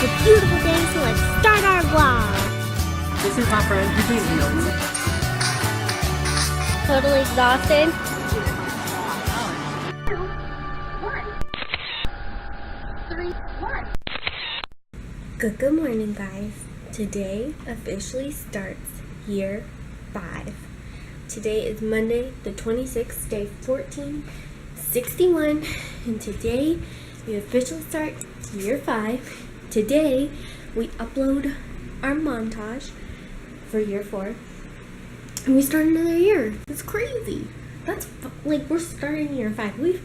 It's a beautiful day, so let's start our vlog. This is my friend. His name's Young. Totally exhausted. 2, 1. 3, 1. Good morning, guys. Today officially starts year 5. Today is Monday, the 26th, day 1461, and today we officially start year 5. Today we upload our montage for year 4, and we start another year. It's crazy. That's like we're starting year 5. We've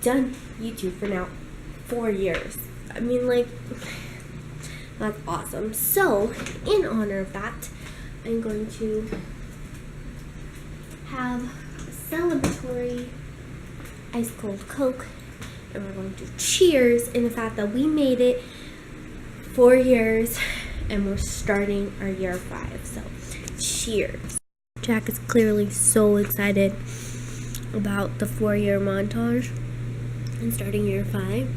done YouTube for now 4 years. I mean, like, that's awesome. So, in honor of that, I'm going to have a celebratory ice cold Coke, and we're going to cheers in the fact that we made it 4 years and we're starting our year 5. So, cheers. Jack is clearly so excited about the 4-year montage and starting year 5.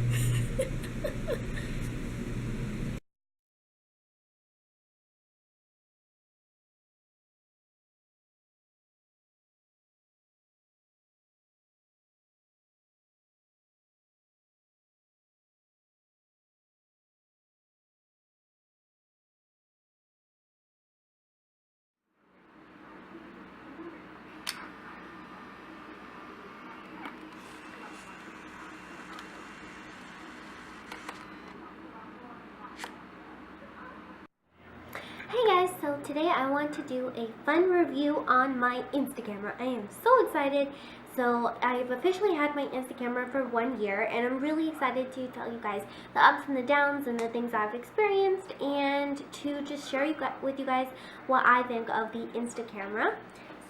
Hey guys, so today I want to do a fun review on my Insta Camera. I am so excited. So I've officially had my Insta Camera for 1 year, and I'm really excited to tell you guys the ups and the downs and the things I've experienced, and to just share with you guys what I think of the Insta Camera.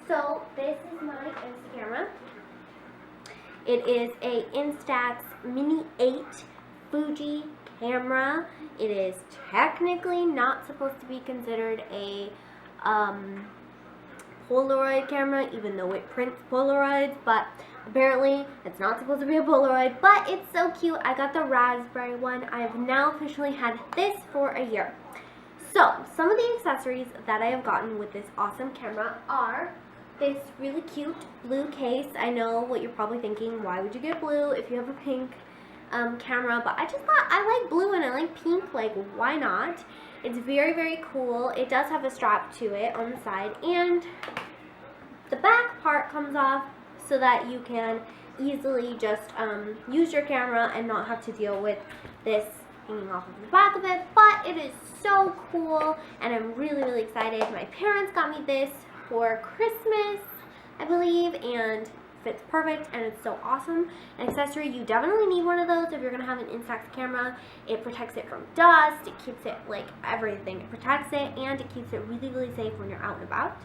So this is my Insta Camera. It is a Instax Mini 8 Fuji camera. It is technically not supposed to be considered a Polaroid camera, even though it prints Polaroids, but apparently it's not supposed to be a Polaroid, but it's so cute. I got the raspberry one. I have now officially had this for a year. So some of the accessories that I have gotten with this awesome camera are this really cute blue case. I know what you're probably thinking, why would you get blue if you have a pink camera? But I just thought I like blue and I like pink, like why not? It's very, very cool. It does have a strap to it on the side, and the back part comes off so that you can easily just use your camera and not have to deal with this hanging off of the back of it. But it is so cool, and I'm really, really excited. My parents got me this for Christmas, I believe, and fits perfect, and it's so awesome. An accessory, you definitely need one of those if you're gonna have an Instax camera. It protects it from dust, it keeps it, like, everything. It protects it, and it keeps it really, really safe when you're out and about.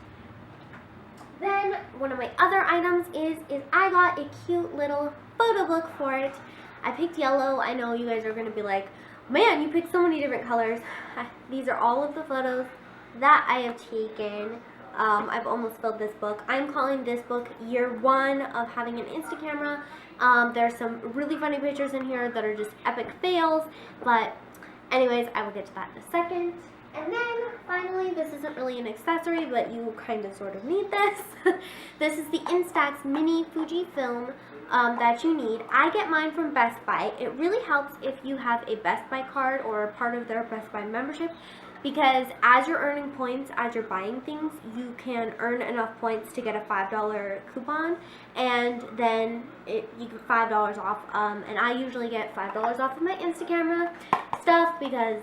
Then one of my other items is I got a cute little photo book for it. I picked yellow. I know you guys are gonna be like, man, you picked so many different colors. These are all of the photos that I have taken. I've almost filled this book. I'm calling this book year 1 of having an Insta camera. There's some really funny pictures in here that are just epic fails, but anyways, I will get to that in a second. And then finally, this isn't really an accessory, but you kind of sort of need this. This is the Instax Mini Fuji film that you need. I get mine from Best Buy. It really helps if you have a Best Buy card or a part of their Best Buy membership, because as you're earning points, as you're buying things, you can earn enough points to get a $5 coupon, and then you get $5 off, and I usually get $5 off of my Insta Camera stuff because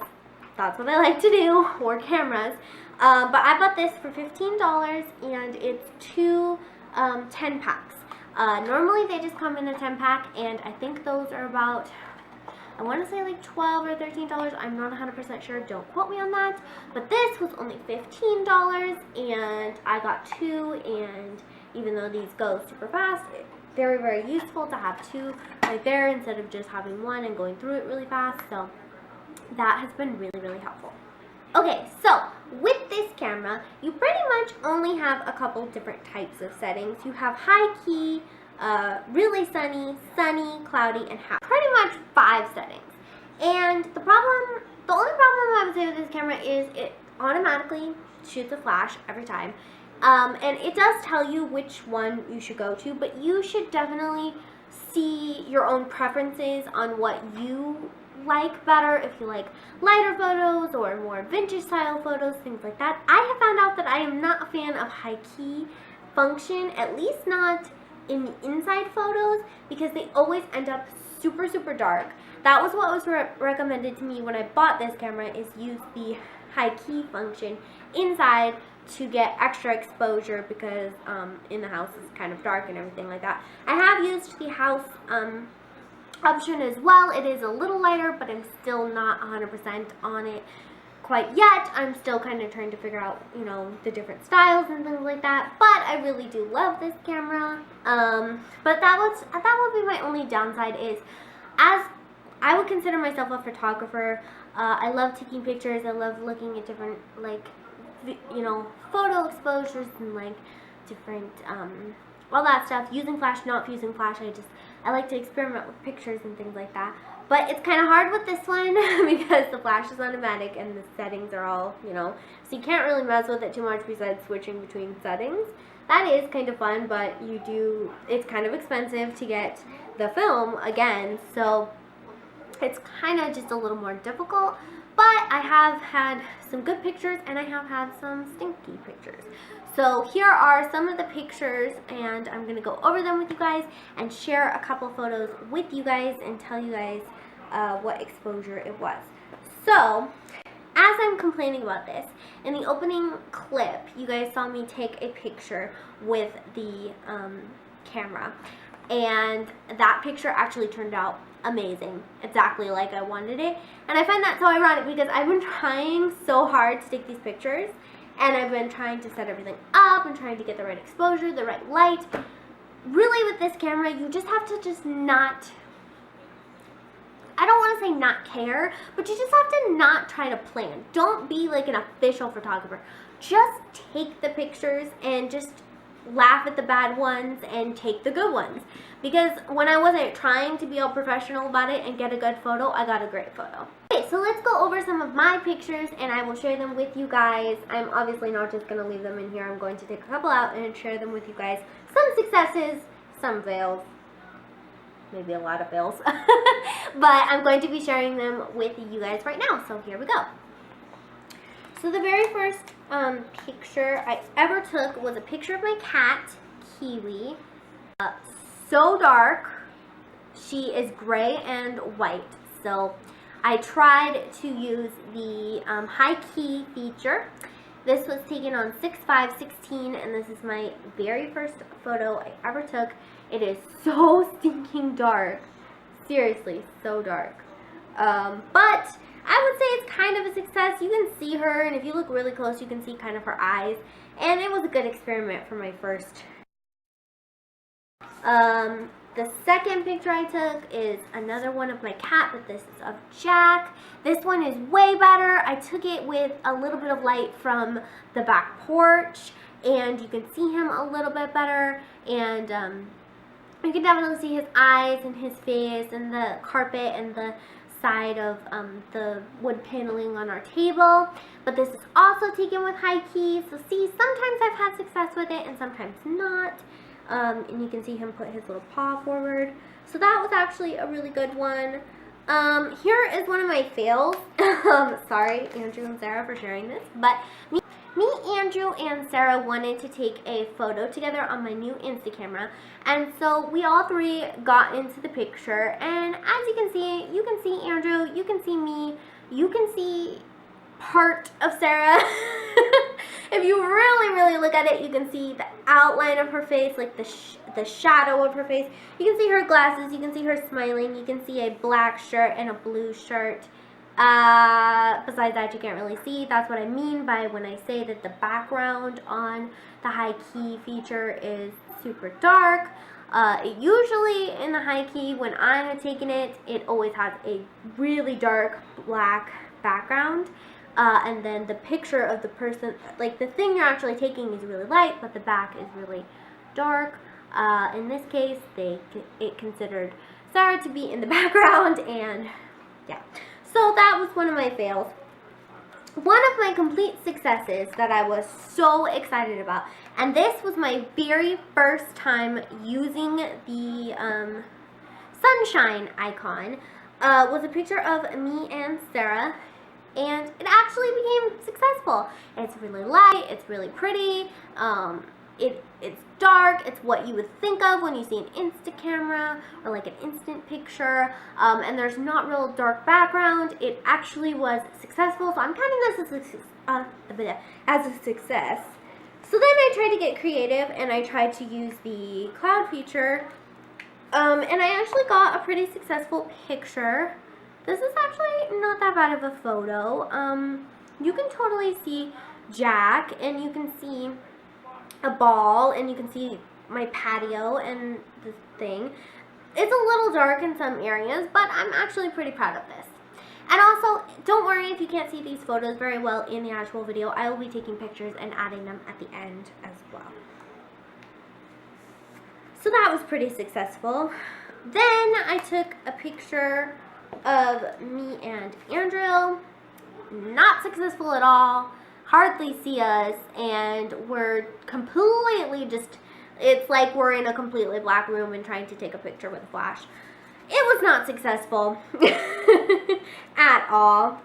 that's what I like to do, or cameras. But I bought this for $15, and it's 2 10 packs. Normally they just come in a 10 pack, and I think those are about, I want to say like $12 or $13. I'm not 100% sure. Don't quote me on that. But this was only $15, and I got 2. And even though these go super fast, it's very, very useful to have 2 right there instead of just having 1 and going through it really fast. So that has been really, really helpful. Okay, so with this camera, you pretty much only have a couple different types of settings. You have high key, really sunny, cloudy, and happy. Pretty much 5 settings. And the only say with this camera is it automatically shoots a flash every time. And it does tell you which one you should go to, but you should definitely see your own preferences on what you like better. If you like lighter photos or more vintage style photos, things like that. I have found out that I am not a fan of high key function, at least not in the inside photos, because they always end up super, super dark. That was what was recommended to me when I bought this camera, is use the high key function inside to get extra exposure, because in the house it's kind of dark and everything like that. I have used the house option as well. It is a little lighter, but I'm still not 100% on it quite yet. I'm still kind of trying to figure out, you know, the different styles and things like that. But I really do love this camera. But that would be my only downside, is as I would consider myself a photographer. I love taking pictures. I love looking at different, like, you know, photo exposures and like different all that stuff, using flash, not using flash. I like to experiment with pictures and things like that. But it's kind of hard with this one because the flash is automatic and the settings are all, you know, so you can't really mess with it too much besides switching between settings. That is kind of fun, but it's kind of expensive to get the film again, so it's kind of just a little more difficult. But I have had some good pictures and I have had some stinky pictures. So here are some of the pictures, and I'm going to go over them with you guys and share a couple photos with you guys and tell you guys what exposure it was. So, as I'm complaining about this, in the opening clip, you guys saw me take a picture with the camera. And that picture actually turned out amazing, exactly like I wanted it. And I find that so ironic because I've been trying so hard to take these pictures, and I've been trying to set everything up and trying to get the right exposure, the right light. Really, with this camera, you just have to just not, I don't want to say not care, but you just have to not try to plan. Don't be like an official photographer. Just take the pictures and just laugh at the bad ones and take the good ones. Because when I wasn't trying to be all professional about it and get a good photo, I got a great photo. Okay, so let's go over some of my pictures and I will share them with you guys. I'm obviously not just going to leave them in here. I'm going to take a couple out and share them with you guys. Some successes, some fails, maybe a lot of fails. But I'm going to be sharing them with you guys right now. So here we go. So the very first picture I ever took was a picture of my cat, Kiwi. So dark. She is gray and white. So I tried to use the high key feature. This was taken on 6.5.16, and this is my very first photo I ever took. It is so stinking dark. Seriously, so dark. But I would say it's kind of a success. You can see her, and if you look really close, you can see kind of her eyes. And it was a good experiment for my first. The second picture I took is another one of my cat, but this is of Jack. This one is way better. I took it with a little bit of light from the back porch, and you can see him a little bit better. And you can definitely see his eyes and his face and the carpet and the side of the wood paneling on our table. But this is also taken with high key. So see, sometimes I've had success with it and sometimes not. And you can see him put his little paw forward. So that was actually a really good one. Here is one of my fails. Sorry, Andrew and Sarah, for sharing this. But me, Andrew, and Sarah wanted to take a photo together on my new Insta Camera. And so we all three got into the picture. And as you can see Andrew, you can see me, you can see part of Sarah. If you really, really look at it, you can see the outline of her face, like the shadow of her face. You can see her glasses, you can see her smiling, you can see a black shirt and a blue shirt. Besides that, you can't really see. That's what I mean by when I say that the background on the high key feature is super dark. Usually in the high key, when I have taken it, it always has a really dark black background. And then the picture of the person, like the thing you're actually taking is really light, but the back is really dark. In this case, it considered Sarah to be in the background, and yeah. So that was one of my fails. one of my complete successes that I was so excited about, and this was my very first time using the sunshine icon, was a picture of me and Sarah, and it actually became successful. It's really light, it's really pretty, it's dark, it's what you would think of when you see an Insta Camera or like an instant picture, and there's not real dark background. It actually was successful, so I'm counting this as a success. So then I tried to get creative and I tried to use the cloud feature, and I actually got a pretty successful picture. This is actually not that bad of a photo. You can totally see Jack, and you can see a ball, and you can see my patio and the thing. It's a little dark in some areas, but I'm actually pretty proud of this. And also, don't worry if you can't see these photos very well in the actual video. I will be taking pictures and adding them at the end as well. So that was pretty successful. Then I took a picture of me and Andrew. Not successful at all. Hardly see us, and we're completely just, it's like we're in a completely black room and trying to take a picture with a flash. It was not successful at all.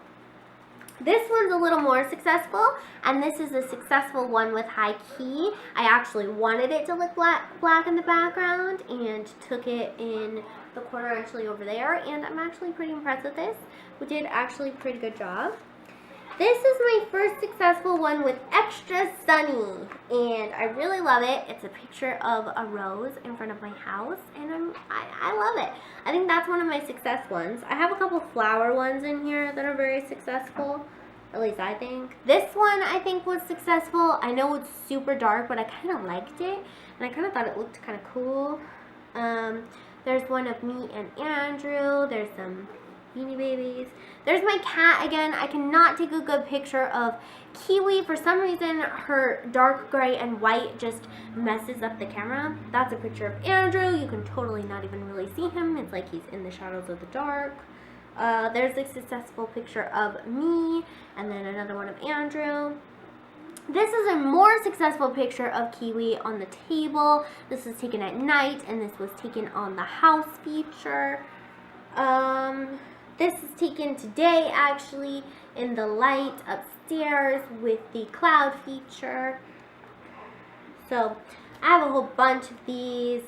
This one's a little more successful, and this is a successful one with high key. I actually wanted it to look black in the background and took it in the corner actually over there, and I'm actually pretty impressed with this. We did actually a pretty good job. This is my first successful one with extra sunny, and I really love it. It's a picture of a rose in front of my house, and I love it. I think that's one of my success ones. I have a couple flower ones in here that are very successful, at least I think. This one I think was successful. I know it's super dark, but I kind of liked it, and I kind of thought it looked kind of cool. There's one of me and Andrew. There's some Beanie Babies. There's my cat again. I cannot take a good picture of Kiwi. For some reason, her dark gray and white just messes up the camera. That's a picture of Andrew. You can totally not even really see him. It's like he's in the shadows of the dark. There's a successful picture of me, and then another one of Andrew. This is a more successful picture of Kiwi on the table. This was taken at night, and this was taken on the house feature. This is taken today, actually, in the light upstairs with the cloud feature. So, I have a whole bunch of these.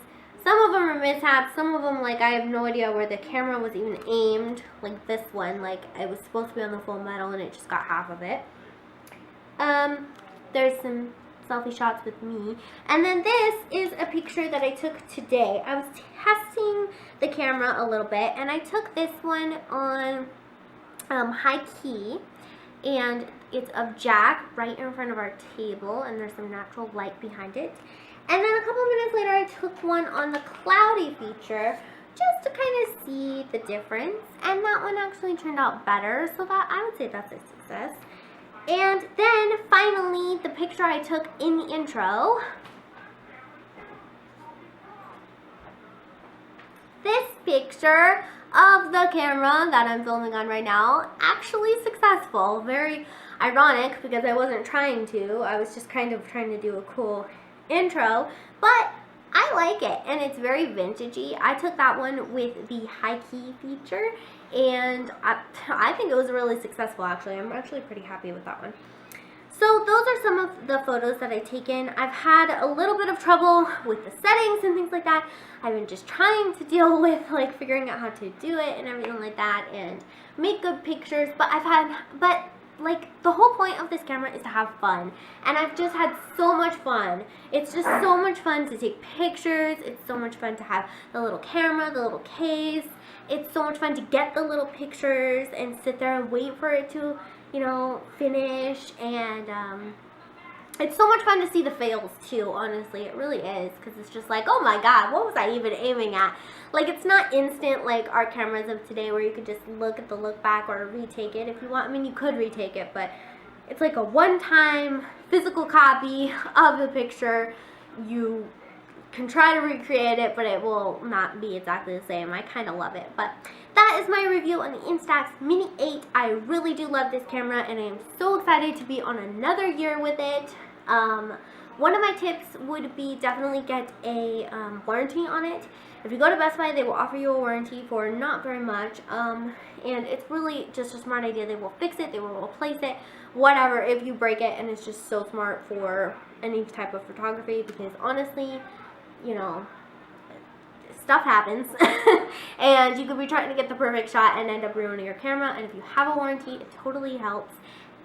Some of them are mishaps. Some of them, like, I have no idea where the camera was even aimed. Like this one, like, it was supposed to be on the full metal, and it just got half of it. There's some selfie shots with me. And then this is a picture that I took today. I was testing the camera a little bit, and I took this one on high key, and it's of Jack right in front of our table, and there's some natural light behind it. And then a couple minutes later, I took one on the cloudy feature just to kind of see the difference, and that one actually turned out better, so that I would say that's a success. And then, finally, the picture I took in the intro. This picture of the camera that I'm filming on right now, actually successful. Very ironic because I wasn't trying to. I was just kind of trying to do a cool intro, but I like it, and it's very vintagey. I took that one with the high key feature, and I think it was really successful, actually. I'm actually pretty happy with that one. So those are some of the photos that I've taken. I've had a little bit of trouble with the settings and things like that. I've been just trying to deal with like figuring out how to do it and everything like that and make good pictures, but like the whole point of this camera is to have fun, and I've just had so much fun. It's just so much fun to take pictures. It's so much fun to have the little camera, the little case. It's so much fun to get the little pictures and sit there and wait for it to, you know, finish, and it's so much fun to see the fails too, honestly. It really is, because it's just like, oh my god, what was I even aiming at? Like, it's not instant like our cameras of today where you could just look at the look back or retake it if you want. I mean, you could retake it, but it's like a one-time physical copy of the picture. You can try to recreate it, but it will not be exactly the same. I kind of love it. But that is my review on the Instax Mini 8. I really do love this camera, and I am so excited to be on another year with it. One of my tips would be definitely get a warranty on it. If you go to Best Buy, they will offer you a warranty for not very much, and it's really just a smart idea. They will fix it, they will replace it, whatever, if you break it, and it's just so smart for any type of photography, because honestly, you know, stuff happens, and you could be trying to get the perfect shot and end up ruining your camera, and if you have a warranty, it totally helps.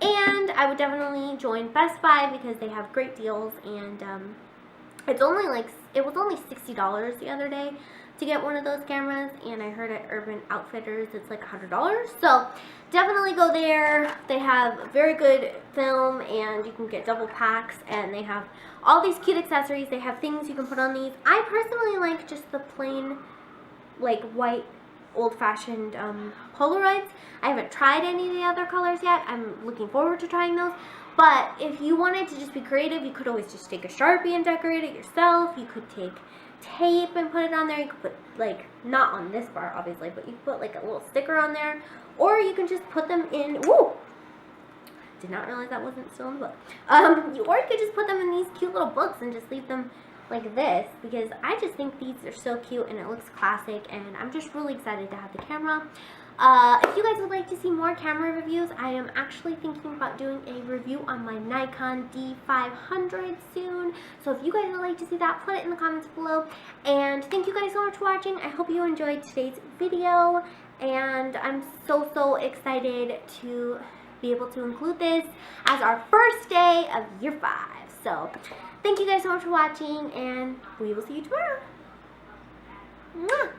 And I would definitely join Best Buy because they have great deals, and it was only $60 the other day to get one of those cameras, and I heard at Urban Outfitters it's like $100. So definitely go there. They have very good film, and you can get double packs, and they have all these cute accessories. They have things you can put on these. I personally like just the plain, like, white, old-fashioned Polaroids. I haven't tried any of the other colors yet. I'm looking forward to trying those. But if you wanted to just be creative, you could always just take a Sharpie and decorate it yourself. You could take tape and put it on there. You could put, like, not on this bar, obviously, but you could put, like, a little sticker on there. Or you can just put them in, woo! Did not realize that wasn't still in the book. Or you could just put them in these cute little books and just leave them like this, because I just think these are so cute and it looks classic, and I'm just really excited to have the camera. If you guys would like to see more camera reviews, I am actually thinking about doing a review on my Nikon D500 soon. So if you guys would like to see that, put it in the comments below. And thank you guys so much for watching. I hope you enjoyed today's video, and I'm so excited to be able to include this as our first day of year 5. So thank you guys so much for watching, and we will see you tomorrow. Mwah!